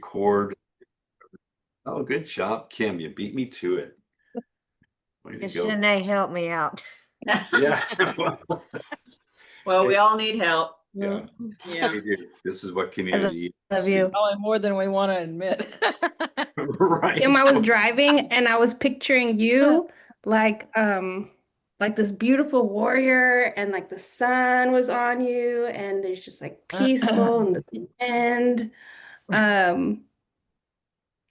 record. Oh, good job, Kim. You beat me to it. Way to And go. Shanae helped me out. Yeah. Well, we all need help. Yeah. Yeah. We do. This is what community Love is. you. Probably more than we want to admit. Right. Kim, I was driving and I was picturing you like this beautiful warrior, and like the sun was on you and there's just like peaceful and this wind.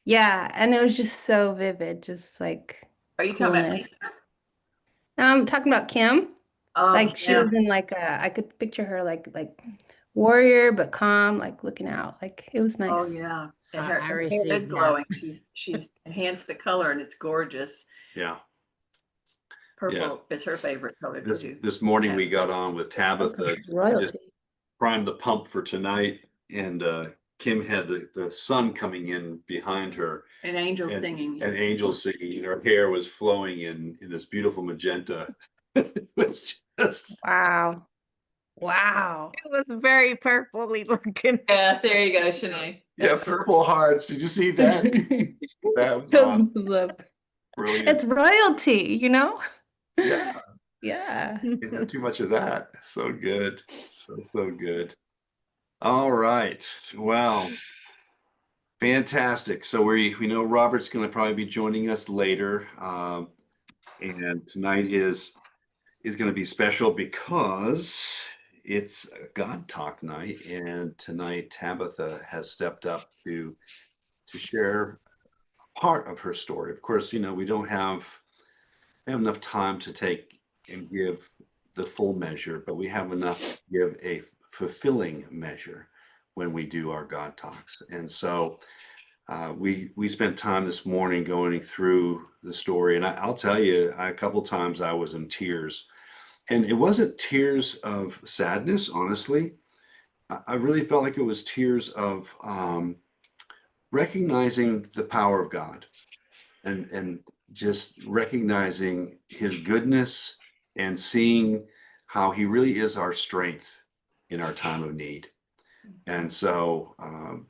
Yeah, and it was just so vivid, just like Are you talking about coolness. Lisa? Now I'm talking about Kim. Oh, Like she was in like I could picture her like warrior but calm, like looking out. Like it was nice. Oh yeah. And her I hair is received that. glowing. She's enhanced the color and it's gorgeous. Yeah. Purple is her favorite color too. This morning we got on with Tabbitha, just Royalty. primed the pump for tonight, and Kim had the sun coming in behind her. And angels singing. And angels singing. Her hair was flowing in this beautiful magenta. It was just Wow. Wow. It was very purpley looking. Yeah, there you go, Shanae. yeah, purple hearts. Did you see that? That was awesome. Brilliant. It's royalty, you know? Yeah. Yeah. Can't have too much of that. So good. So good. All right. Well, fantastic. So we know Robert's going to probably be joining us later. And tonight is going to be special because it's a God Talk night, and tonight Tabbitha has stepped up to share part of her story. Of course, we don't have enough time to take and give the full measure, but we have enough to give a fulfilling measure when we do our God Talks. And so we spent time this morning going through the story, and I'll tell you, a couple times I was in tears. And it wasn't tears of sadness, honestly. I really felt like it was tears of recognizing the power of God and just recognizing his goodness and seeing how he really is our strength in our time of need. And so, I'm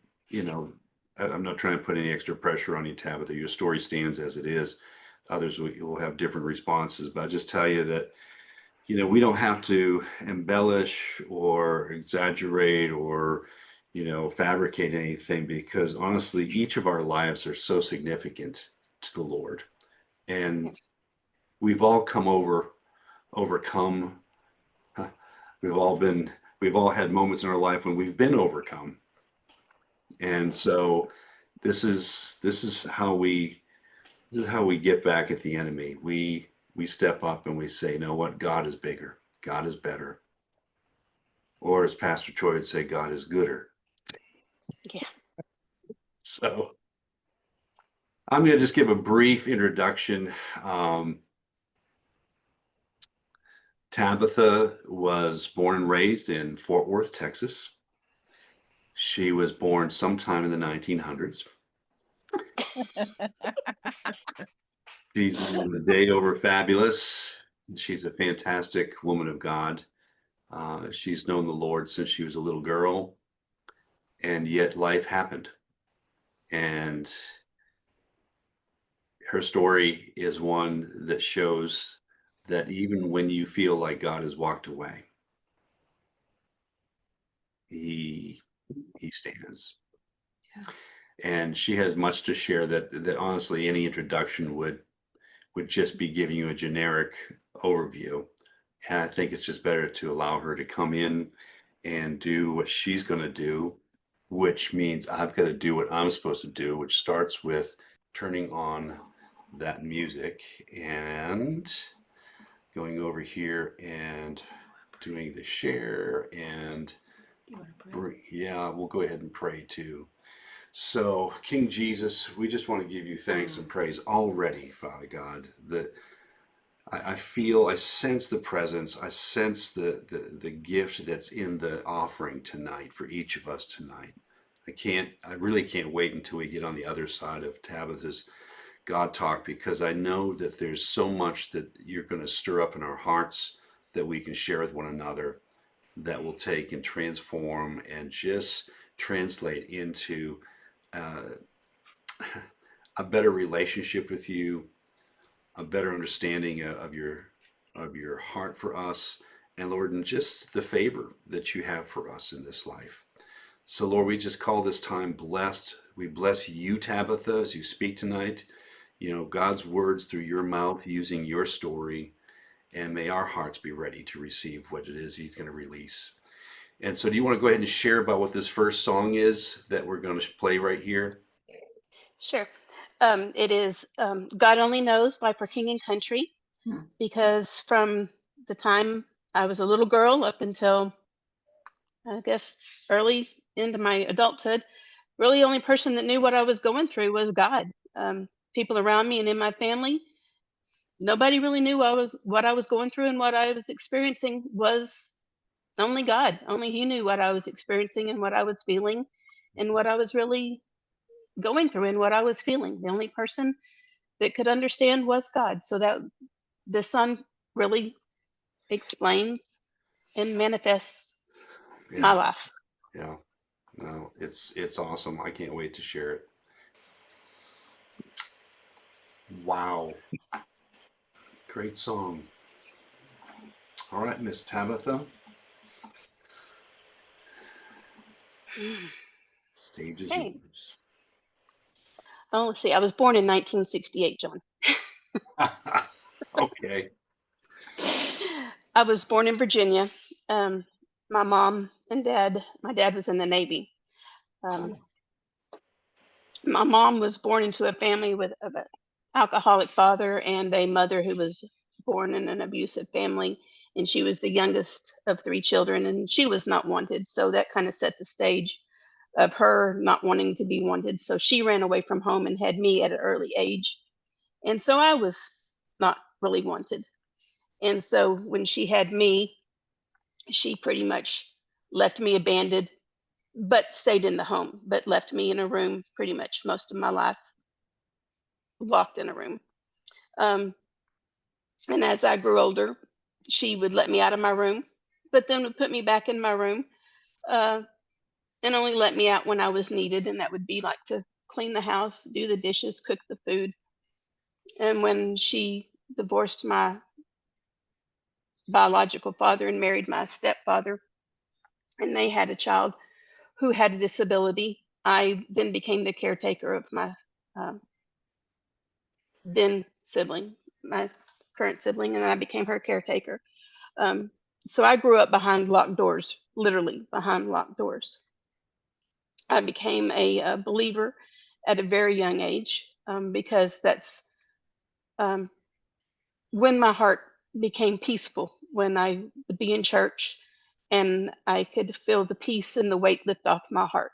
not trying to put any extra pressure on you, Tabbitha. Your story stands as it is. Others will have different responses, but I just tell you that we don't have to embellish or exaggerate or, fabricate anything, because honestly, each of our lives are so significant to the Lord. And we've all overcome. We've all had moments in our life when we've been overcome. And so this is how we get back at the enemy. We step up and we say, you know what? God is bigger. God is better. Or as Pastor Troy would say, God is gooder. Yeah. So I'm going to just give a brief introduction. Tabbitha was born and raised in Fort Worth, Texas. She was born sometime in the 1900s. She's a day over fabulous. She's a fantastic woman of God. She's known the Lord since she was a little girl, and yet life happened. And her story is one that shows that even when you feel like God has walked away, he stands. Yeah. And she has much to share that honestly any introduction would just be giving you a generic overview. And I think it's just better to allow her to come in and do what she's going to do, which means I've got to do what I'm supposed to do, which starts with turning on that music and going over here and doing the share. And yeah, we'll go ahead and pray too. So, King Jesus, we just want to give you thanks and praise already, Father God, that I sense the presence, I sense the gift that's in the offering tonight for each of us tonight. I really can't wait until we get on the other side of Tabbitha's God Talk, because I know that there's so much that you're going to stir up in our hearts that we can share with one another, that will take and transform and just translate into uh, a better relationship with you, a better understanding of your heart for us, and Lord, and just the favor that you have for us in this life. So, Lord, we just call this time blessed. We bless you, Tabitha, as you speak tonight. You know, God's words through your mouth, using your story, and may our hearts be ready to receive what it is He's going to release. And so, do you want to go ahead and share about what this first song is that we're going to play right here? Sure. It is God Only Knows by For King and Country, because from the time I was a little girl up until, I guess, early into my adulthood, really the only person that knew what I was going through was God. People around me and in my family, nobody really knew what I was going through, and what I was experiencing was only God. Only He knew what I was experiencing and what I was feeling and what I was really going through and what I was feeling. The only person that could understand was God. So that the Son really explains and manifests my Yeah, life. yeah. No, it's awesome. I can't wait to share it. Wow, great song. All right, Miss Tabitha, stage is Okay. yours. Oh, let's see. I was born in 1968, John. Okay. I was born in Virginia. Um, my mom and dad, my dad was in the Navy. Um, my mom was born into a family with of an alcoholic father and a mother who was born in an abusive family. And she was the youngest of three children, and she was not wanted. So that kind of set the stage of her not wanting to be wanted. So she ran away from home and had me at an early age. And so I was not really wanted. And so when she had me, she pretty much left me abandoned, but stayed in the home, but left me in a room pretty much most of my life, locked in a room. Um, and as I grew older, she would let me out of my room, but then would put me back in my room, uh, and only let me out when I was needed. And that would be like to clean the house, do the dishes, cook the food. And when she divorced my biological father and married my stepfather, and they had a child who had a disability, I then became the caretaker of my um, then sibling, my current sibling, and I became her caretaker. Um, so I grew up behind locked doors, literally behind locked doors. I became a believer at a very young age, because that's um, when my heart became peaceful, when I would be in church and I could feel the peace and the weight lift off my heart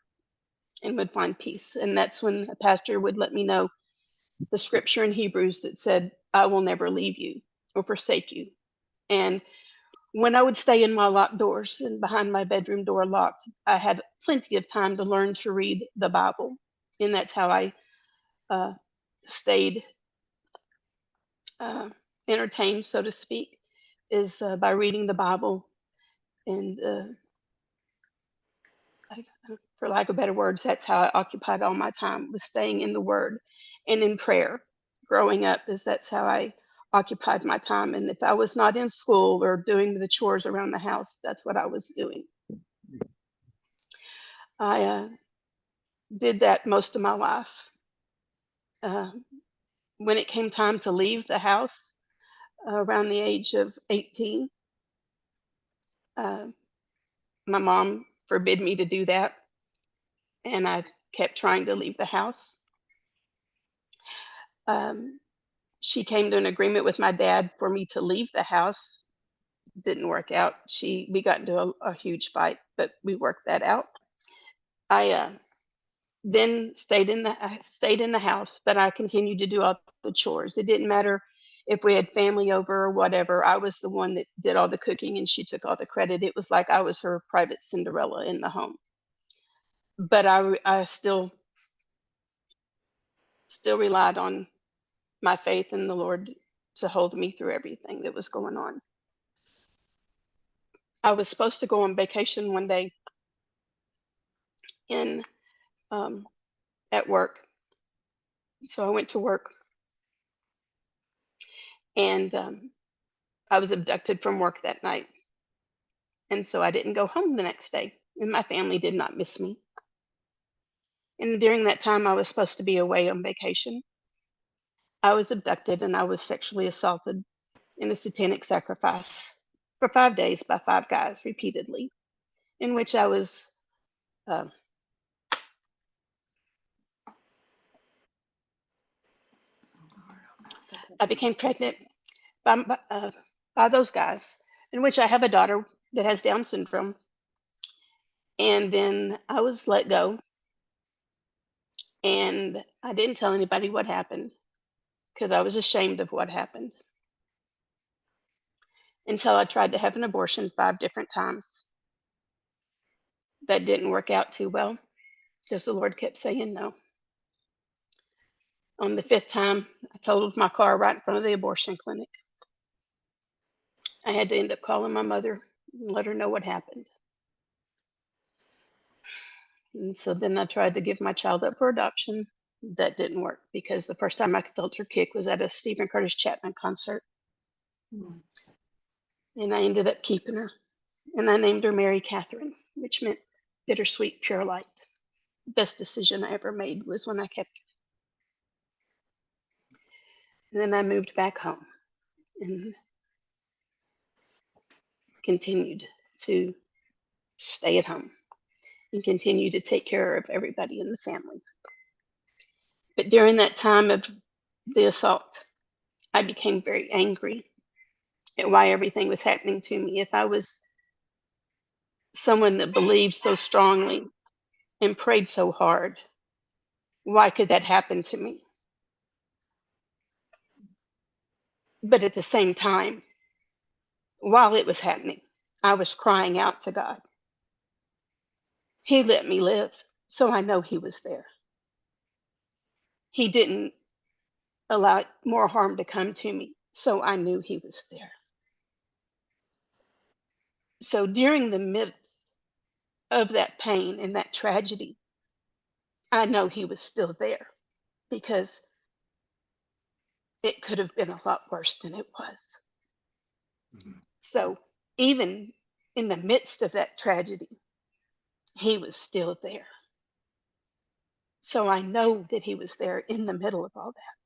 and would find peace. And that's when a pastor would let me know the scripture in Hebrews that said, I will never leave you or forsake you. And when I would stay in my locked doors and behind my bedroom door locked, I had plenty of time to learn to read the Bible. And that's how I uh, stayed uh, entertained, so to speak, is by reading the Bible. And for lack of better words, that's how I occupied all my time, was staying in the Word and in prayer. Growing up, is that's how I occupied my time. And if I was not in school or doing the chores around the house, that's what I was doing. I did that most of my life. Uh, when it came time to leave the house around the age of 18, uh, my mom forbid me to do that, and I kept trying to leave the house. Um, she came to an agreement with my dad for me to leave the house. Didn't work out. We got into a huge fight, but we worked that out. I then I stayed in the house, but I continued to do all the chores. It didn't matter if we had family over or whatever. I was the one that did all the cooking, and she took all the credit. It was like I was her private Cinderella in the home. But I still relied on my faith in the Lord to hold me through everything that was going on. I was supposed to go on vacation one day in um, at work. So I went to work, and I was abducted from work that night. And so I didn't go home the next day, and my family did not miss me. And during that time, I was supposed to be away on vacation. I was abducted and I was sexually assaulted in a satanic sacrifice for 5 days by 5 guys repeatedly, in which I was uh, I became pregnant by those guys, in which I have a daughter that has Down syndrome. And then I was let go, and I didn't tell anybody what happened because I was ashamed of what happened until I tried to have an abortion 5 different times. That didn't work out too well because the Lord kept saying no. On the 5th time, I totaled my car right in front of the abortion clinic. I had to end up calling my mother and let her know what happened. And so then I tried to give my child up for adoption. That didn't work because the first time I felt her kick was at a Stephen Curtis Chapman concert. And I ended up keeping her. And I named her Mary Catherine, which meant bittersweet, pure light. The best decision I ever made was when I kept her. And then I moved back home and continued to stay at home and continue to take care of everybody in the family. But during that time of the assault, I became very angry at why everything was happening to me. If I was someone that believed so strongly and prayed so hard, why could that happen to me? But at the same time, while it was happening, I was crying out to God. He let me live, so I know He was there. He didn't allow more harm to come to me, so I knew He was there. So during the midst of that pain and that tragedy, I know He was still there because it could have been a lot worse than it was. Mhm. So even in the midst of that tragedy, He was still there. So I know that He was there in the middle of all that.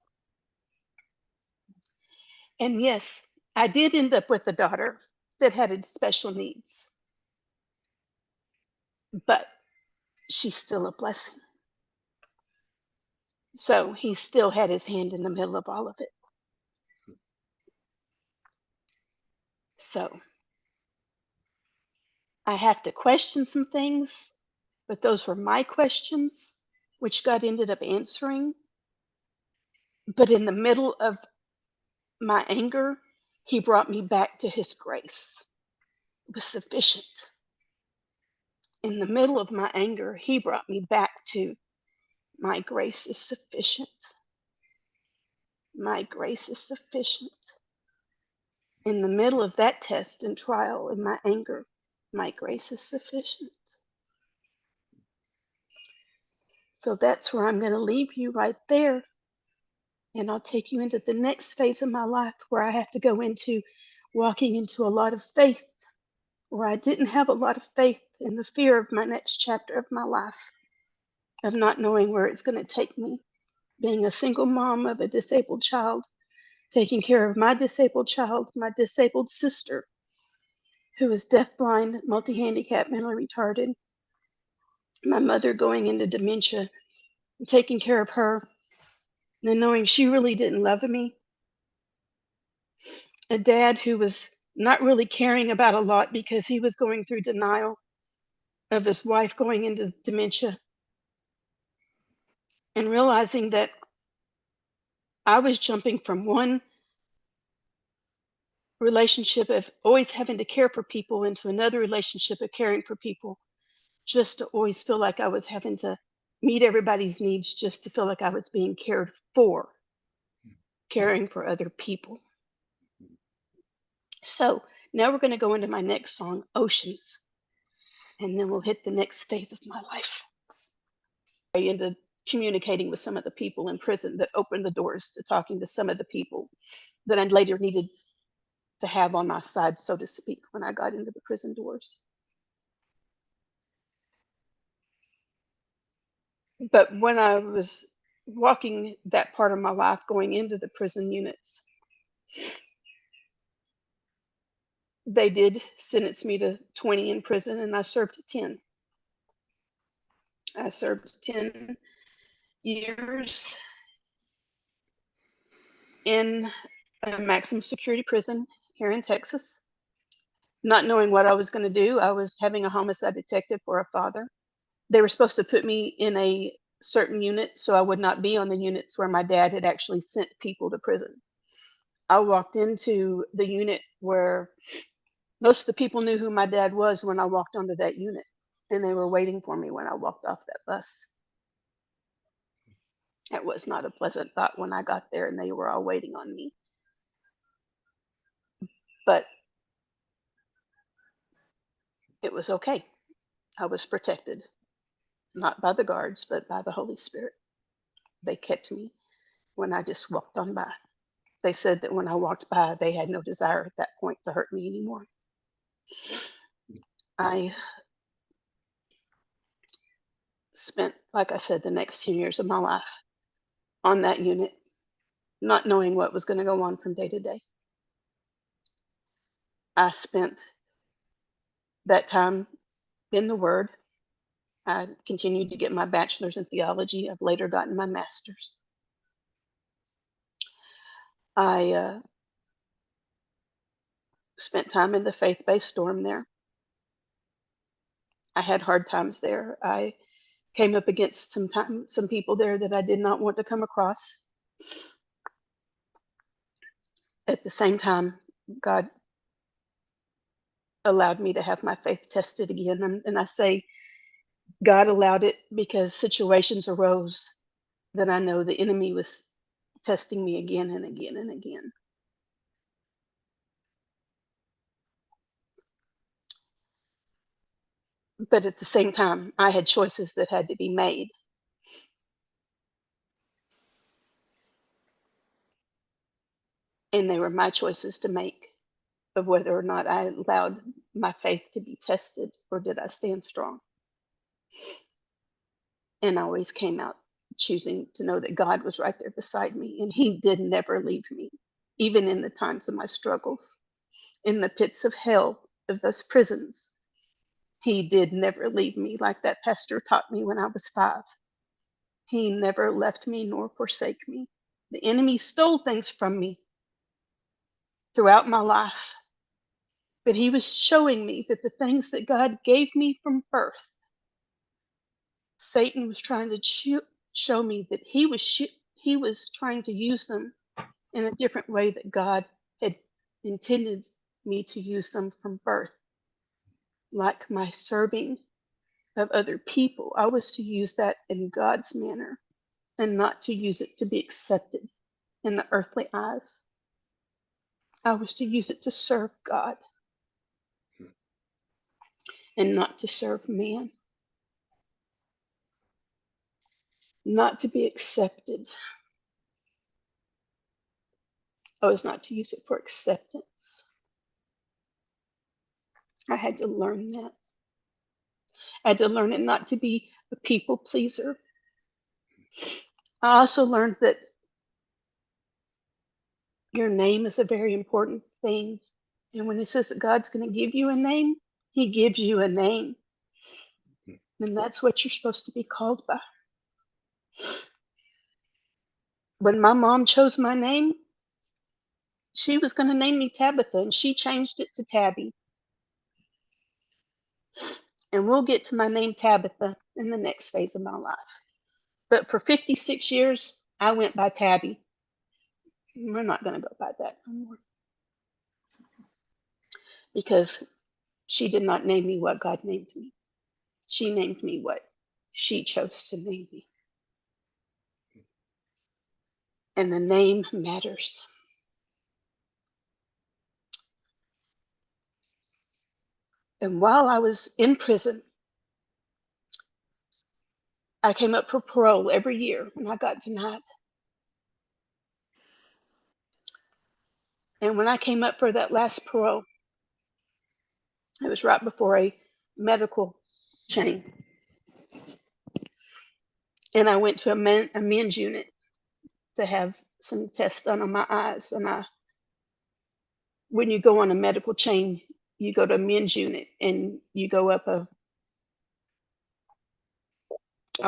And yes, I did end up with a daughter that had special needs, but she's still a blessing. So He still had His hand in the middle of all of it. So I have to question some things, but those were my questions, which God ended up answering. But in the middle of my anger, He brought me back to His grace. It was sufficient. In the middle of my anger, He brought me back to my grace is sufficient. My grace is sufficient. In the middle of that test and trial in my anger, my grace is sufficient. So that's where I'm going to leave you right there. And I'll take you into the next phase of my life where I have to go into walking into a lot of faith, where I didn't have a lot of faith in the fear of my next chapter of my life, of not knowing where it's going to take me, being a single mom of a disabled child, taking care of my disabled child, my disabled sister, who is deafblind, multi-handicapped, mentally retarded, my mother going into dementia, taking care of her, and then knowing she really didn't love me, a dad who was not really caring about a lot because he was going through denial of his wife going into dementia, and realizing that I was jumping from one relationship of always having to care for people into another relationship of caring for people, just to always feel like I was having to meet everybody's needs just to feel like I was being cared for, caring for other people. So now we're going to go into my next song, Oceans, and then we'll hit the next phase of my life. Into communicating with some of the people in prison that opened the doors to talking to some of the people that I later needed to have on my side, so to speak, when I got into the prison doors. But when I was walking that part of my life going into the prison units, they did sentence me to 20 in prison, and I served 10. I served 10 years in a maximum security prison here in Texas. Not knowing what I was going to do, I was having a homicide detective for a father. They were supposed to put me in a certain unit so I would not be on the units where my dad had actually sent people to prison. I walked into the unit where most of the people knew who my dad was when I walked onto that unit, and they were waiting for me when I walked off that bus. It was not a pleasant thought when I got there and they were all waiting on me. But it was okay. I was protected, not by the guards, but by the Holy Spirit. They kept me when I just walked on by. They said that when I walked by, they had no desire at that point to hurt me anymore. I spent, like I said, the next 10 years of my life on that unit, not knowing what was going to go on from day to day. I spent that time in the Word. I continued to get my bachelor's in theology. I've later gotten my master's. I spent time in the faith-based dorm there. I had hard times there. I came up against some people there that I did not want to come across. At the same time, God allowed me to have my faith tested again. And I say God allowed it because situations arose that I know the enemy was testing me again and again and again. But at the same time, I had choices that had to be made. And they were my choices to make of whether or not I allowed my faith to be tested or did I stand strong. And I always came out choosing to know that God was right there beside me, and He did never leave me, even in the times of my struggles, in the pits of hell of those prisons. He did never leave me, like that pastor taught me when I was 5. He never left me nor forsake me. The enemy stole things from me throughout my life, but he was showing me that the things that God gave me from birth, Satan was trying to show me that he was trying to use them in a different way that God had intended me to use them from birth. Like my serving of other people, I was to use that in God's manner and not to use it to be accepted in the earthly eyes. I was to use it to serve God and not to serve man, not to be accepted. I was not to use it for acceptance. I had to learn that. I had to learn it not to be a people pleaser. I also learned that your name is a very important thing. And when it says that God's going to give you a name, He gives you a name. And that's what you're supposed to be called by. When my mom chose my name, she was going to name me Tabbitha, and she changed it to Tabby. And we'll get to my name Tabbitha in the next phase of my life. But for 56 years, I went by Tabby. We're not going to go by that anymore. Because she did not name me what God named me. She named me what she chose to name me. And the name matters. And while I was in prison, I came up for parole every year and I got denied. And when I came up for that last parole, it was right before a medical chain. And I went to a men's unit to have some tests done on my eyes. And when you go on a medical chain, you go to a men's unit and you go up a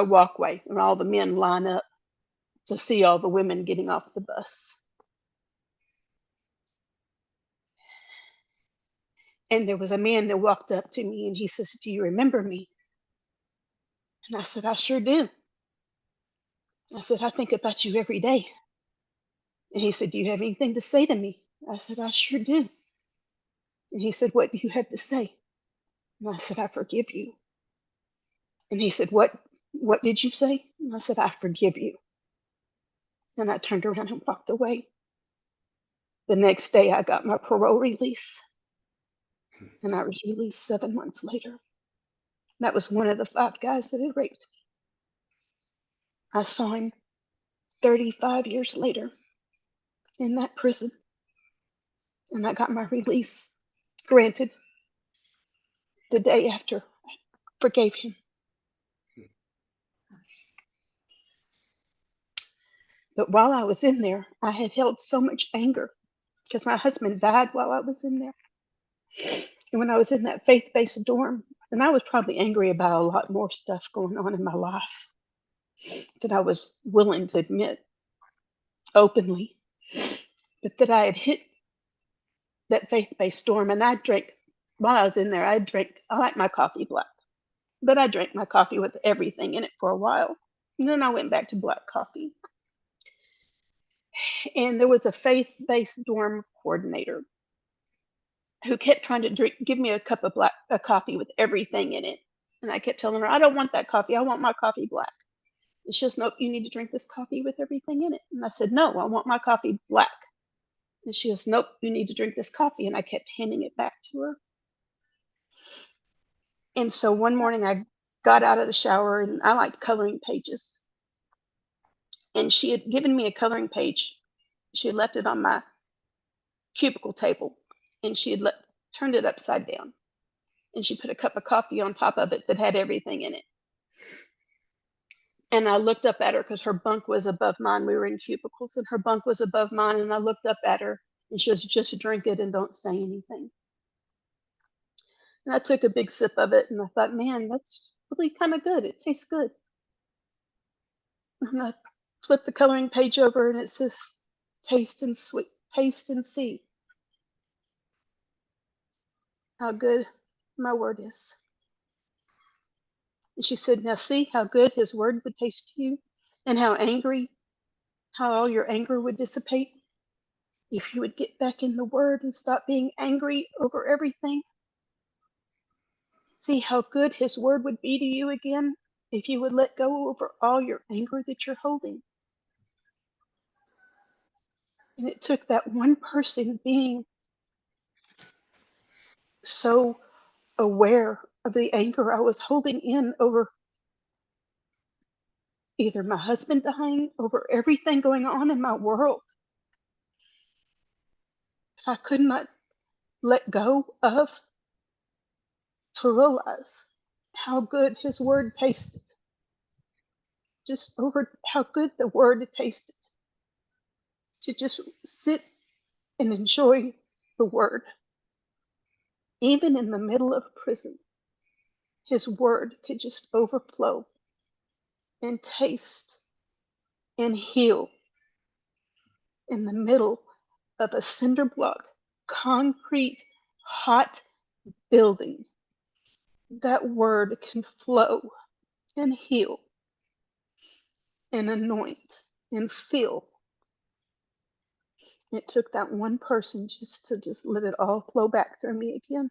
walkway, and all the men line up to see all the women getting off the bus. And there was a man that walked up to me and he says, "Do you remember me?" And I said, "I sure do." I said, "I think about you every day." And he said, "Do you have anything to say to me?" I said, "I sure do." And he said, "What do you have to say?" And I said, "I forgive you." And he said, What did you say?" And I said, "I forgive you." And I turned around and walked away. The next day, I got my parole release, and I was released 7 months later. That was one of the 5 guys that had raped me. I saw him 35 years later in that prison, and I got my release granted the day after I forgave him. But while I was in there, I had held so much anger because my husband died while I was in there. And when I was in that faith-based dorm, and I was probably angry about a lot more stuff going on in my life that I was willing to admit openly, but that I had hit that faith-based dorm. And I drank, while I was in there, I like my coffee black, but I drank my coffee with everything in it for a while. And then I went back to black coffee. And there was a faith-based dorm coordinator who kept trying to give me a cup of a coffee with everything in it. And I kept telling her, "I don't want that coffee. I want my coffee black." And she goes, "Nope, you need to drink this coffee with everything in it." And I said, "No, I want my coffee black." And she goes, "Nope, you need to drink this coffee." And I kept handing it back to her. And so one morning I got out of the shower, and I liked coloring pages. And she had given me a coloring page. She had left it on my cubicle table, and she had turned it upside down. And she put a cup of coffee on top of it that had everything in it. And I looked up at her because her bunk was above mine. We were in cubicles, and her bunk was above mine. And I looked up at her, and she goes, "Just drink it and don't say anything." And I took a big sip of it, and I thought, man, that's really kind of good. It tastes good. And I flipped the coloring page over, and it says, "Taste and see how good my word is." And she said, "Now see how good his word would taste to you, and how all your anger would dissipate if you would get back in the word and stop being angry over everything. See how good his word would be to you again if you would let go over all your anger that you're holding." And it took that one person being so aware of the anger I was holding in over either my husband dying, over everything going on in my world, that I could not let go of, to realize how good his word tasted. Just over how good the word tasted. To just sit and enjoy the word. Even in the middle of prison, his word could just overflow and taste and heal in the middle of a cinder block, concrete, hot building. That word can flow and heal and anoint and fill. It took that one person just to let it all flow back through me again.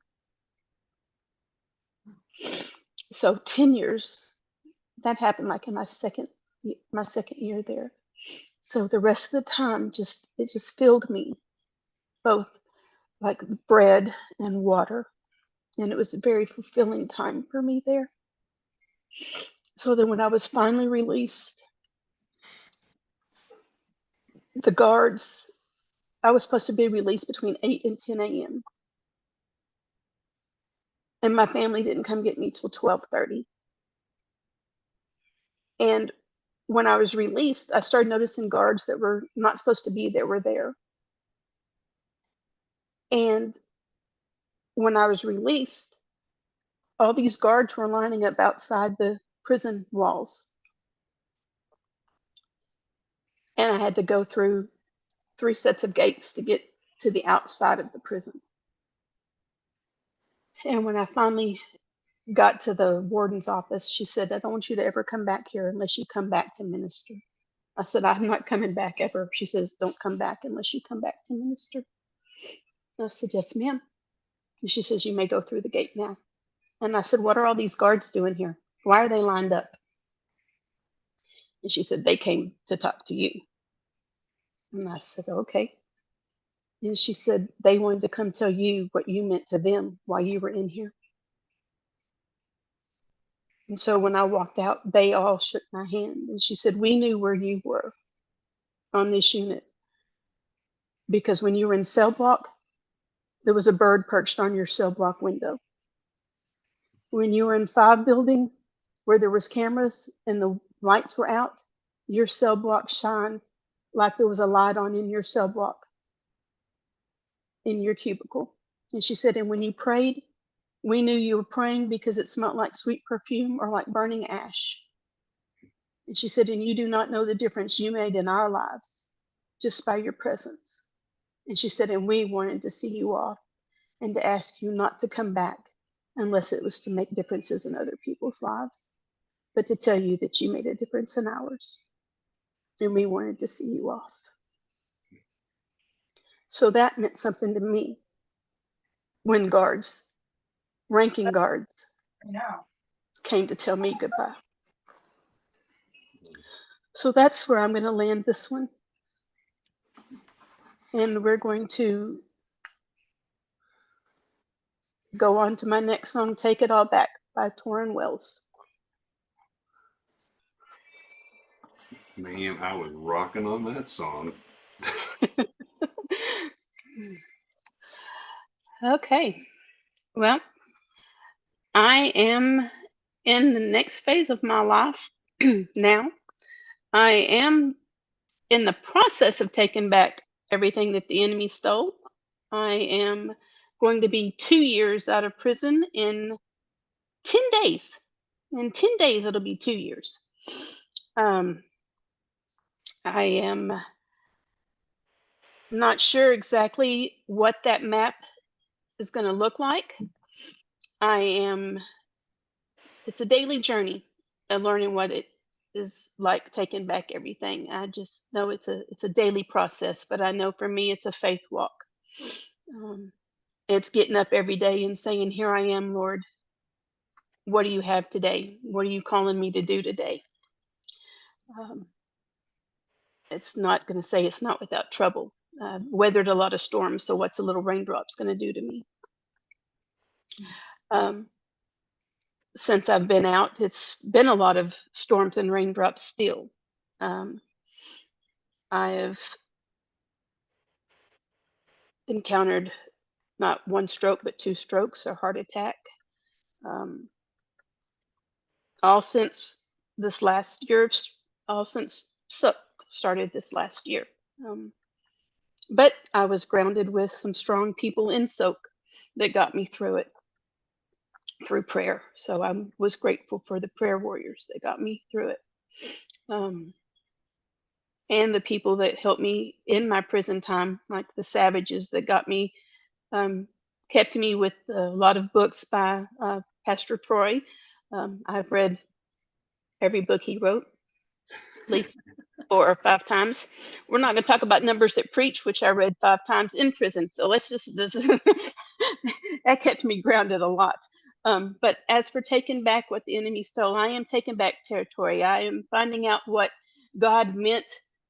So 10 years, that happened like in my second year there. So the rest of the time, it just filled me, both like bread and water. And it was a very fulfilling time for me there. So then when I was finally released, the guards, I was supposed to be released between 8 and 10 a.m. And my family didn't come get me till 12:30. And when I was released, I started noticing guards that were not supposed to be there were there. And when I was released, all these guards were lining up outside the prison walls. And I had to go through 3 sets of gates to get to the outside of the prison. And when I finally got to the warden's office, she said, I don't want you to ever come back here unless you come back to minister. I said, I'm not coming back ever. She says, don't come back unless you come back to minister. I said, yes, ma'am. And she says, you may go through the gate now. And I said, what are all these guards doing here? Why are they lined up? And she said, they came to talk to you. And I said, okay. And she said, they wanted to come tell you what you meant to them while you were in here. And so when I walked out, they all shook my hand. And she said, we knew where you were on this unit. Because when you were in cell block, there was a bird perched on your cell block window. When you were in 5 building, where there was cameras and the lights were out, your cell block shined like there was a light on in your cell block, in your cubicle. And she said, and when you prayed, we knew you were praying because it smelled like sweet perfume or like burning ash. And she said, and you do not know the difference you made in our lives just by your presence. And she said, and we wanted to see you off and to ask you not to come back unless it was to make differences in other people's lives, but to tell you that you made a difference in ours. And we wanted to see you off. So that meant something to me when guards, ranking guards, came to tell me goodbye. So that's where I'm going to land this one. And we're going to go on to my next song, Take It All Back by Torrin Wells. Man, I was rocking on that song. Okay. Well, I am in the next phase of my life now. I am in the process of taking back everything that the enemy stole. I am going to be 2 years out of prison in 10 days. In 10 days, it'll be 2 years. I am not sure exactly what that map is going to look like. It's a daily journey of learning what it is like taking back everything. I just know it's a daily process, but I know for me it's a faith walk. It's getting up every day and saying, here I am, Lord. What do you have today? What are you calling me to do today? It's not going to say it's not without trouble. Weathered a lot of storms, so what's a little raindrops going to do to me? Since I've been out, it's been a lot of storms and raindrops still. I have encountered not 1 stroke, but 2 strokes, a heart attack. All since this last year, all since SUP started this last year. But I was grounded with some strong people in SOAK that got me through it, through prayer. So I was grateful for the prayer warriors that got me through it. And the people that helped me in my prison time, like the Savages that got me, kept me with a lot of books by Pastor Troy. I've read every book he wrote, at least 4 or 5 times. We're not going to talk about Numbers That Preach, which I read 5 times in prison. So let's just that kept me grounded a lot. But as for taking back what the enemy stole, I am taking back territory. I am finding out what God meant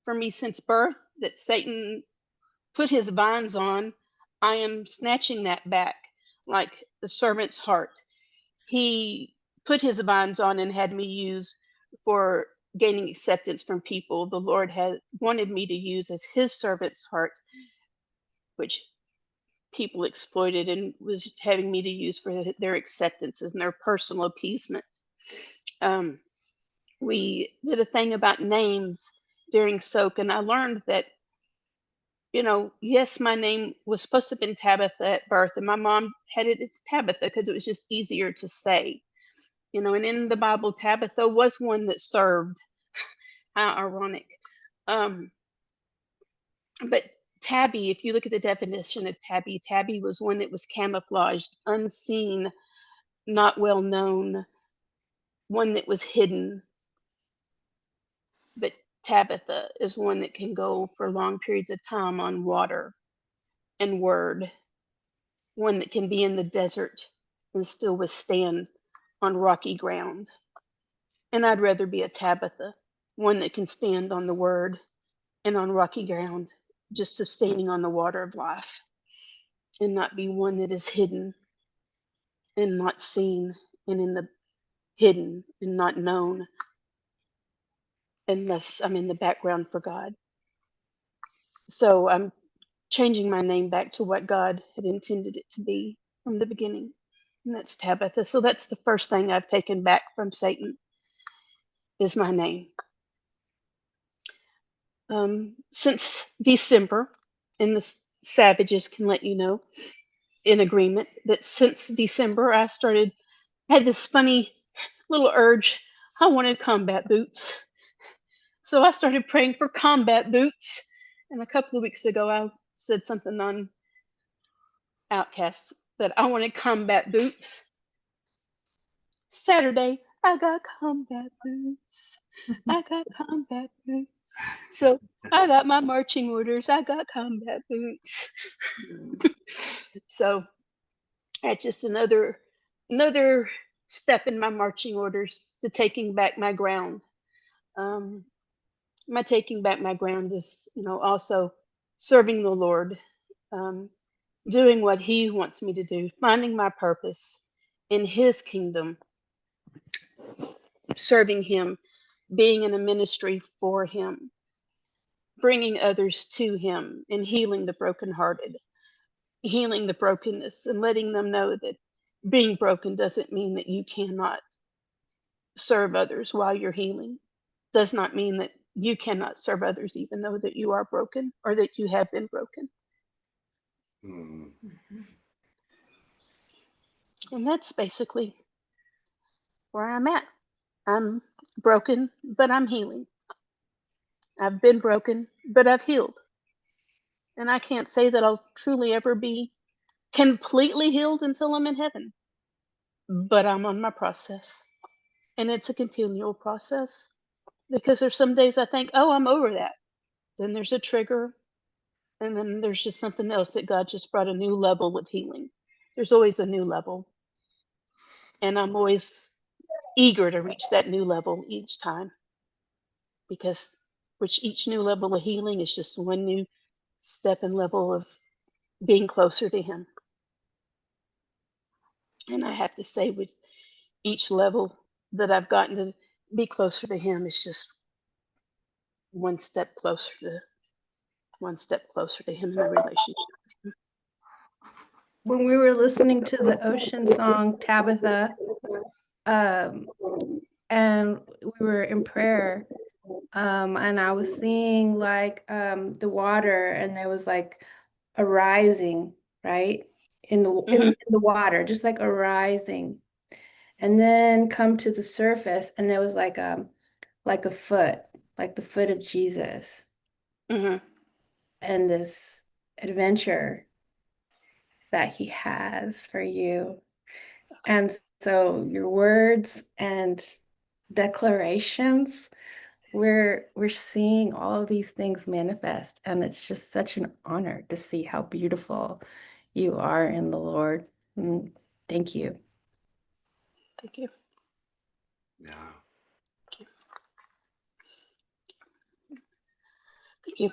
for me since birth, that Satan put his vines on. I am snatching that back like the servant's heart. He put his vines on and had me use for gaining acceptance from people. The Lord had wanted me to use as his servant's heart, which people exploited, and was having me to use for their acceptances and their personal appeasement. Um, we did a thing about names during soak, and I learned that, yes, my name was supposed to have been Tabbitha at birth, and my mom had it as Tabbitha because it was just easier to say. And in the Bible, Tabitha was one that served. How ironic. Um, but Tabby, if you look at the definition of Tabby, Tabby was one that was camouflaged, unseen, not well known, one that was hidden. But Tabitha is one that can go for long periods of time on water and word, one that can be in the desert and still withstand on rocky ground. And I'd rather be a Tabitha, one that can stand on the word and on rocky ground, just sustaining on the water of life, and not be one that is hidden and not seen, and in the hidden and not known, unless I'm in the background for God. So I'm changing my name back to what God had intended it to be from the beginning, and that's Tabbitha. So that's the first thing I've taken back from Satan, is my name. Since December, and the savages can let you know in agreement that since December I had this funny little urge. I wanted combat boots. So I started praying for combat boots. And a couple of weeks ago, I said something on Outcasts that I wanted combat boots. Saturday, I got combat boots. I got combat boots. So I got my marching orders. I got combat boots. So that's just another step in my marching orders to taking back my ground. My taking back my ground is, also serving the Lord, doing what He wants me to do, finding my purpose in His kingdom, serving Him, being in a ministry for Him, bringing others to Him, and healing the brokenhearted, healing the brokenness, and letting them know that being broken doesn't mean that you cannot serve others while you're healing. Does not mean that you cannot serve others even though that you are broken or that you have been broken. Mm. And that's basically where I'm at. I'm broken, but I'm healing. I've been broken, but I've healed. And I can't say that I'll truly ever be completely healed until I'm in heaven. But I'm on my process. And it's a continual process. Because there's some days I think, oh, I'm over that. Then there's a trigger. And then there's just something else that God just brought a new level of healing. There's always a new level. And I'm always eager to reach that new level each time. Because which each new level of healing is just one new step and level of being closer to Him. And I have to say, with each level that I've gotten to be closer to Him, it's just one step closer to Him in the relationship. When we were listening to the ocean song, Tabbitha, and we were in prayer, and I was seeing like the water, and there was like a rising, right? In the water, just like a rising. And then come to the surface, and there was like a foot, like the foot of Jesus, Mm-hmm. and this adventure that He has for you. And so your words and declarations, we're seeing all of these things manifest, and it's just such an honor to see how beautiful you are in the Lord. Thank you. Thank you. Yeah. Thank you.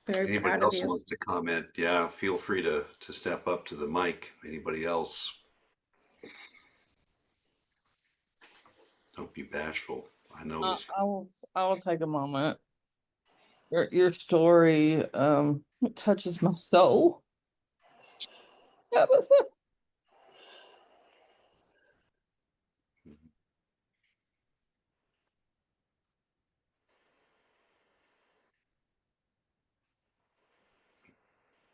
Very Anybody proud of else you. wants to comment? Yeah, feel free to step up to the mic. Anybody else? Don't be bashful. I know this. I will take a moment. Your story it touches my soul. Tabitha.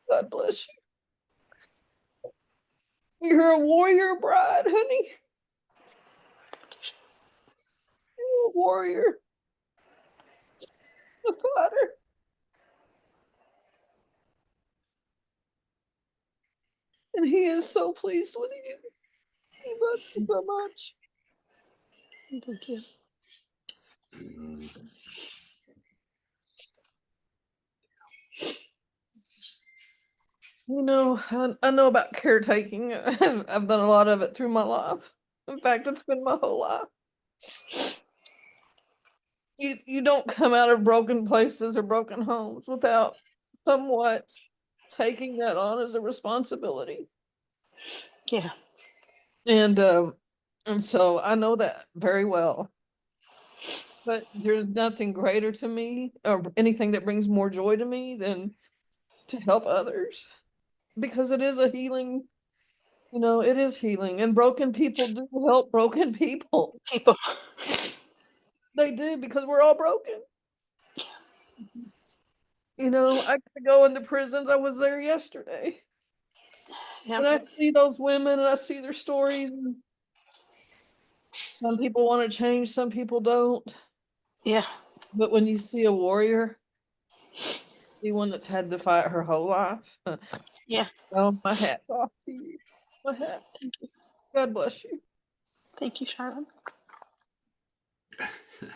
God bless you. You're a warrior bride, honey. You're a warrior. A fighter. And he is so pleased with you. He loves you so much. Thank you. Mm, You know, I know about caretaking. I've done a lot of it through my life. In fact, it's been my whole life. You don't come out of broken places or broken homes without somewhat taking that on as a responsibility. Yeah. And so I know that very well. But there's nothing greater to me or anything that brings more joy to me than to help others. Because it is a healing, it is healing. And broken people do help broken people. People. They do because we're all broken. I could go into prisons. I was there yesterday. Yeah. And I see those women and I see their stories. And some people want to change, some people don't. Yeah. But when you see a warrior, see one that's had to fight her whole life, Yeah. oh, my hat's off to you. My hat. Thank you. God bless you. Thank you, Charlotte.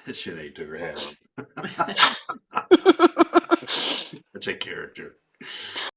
Shanae took her hat off. Such a character.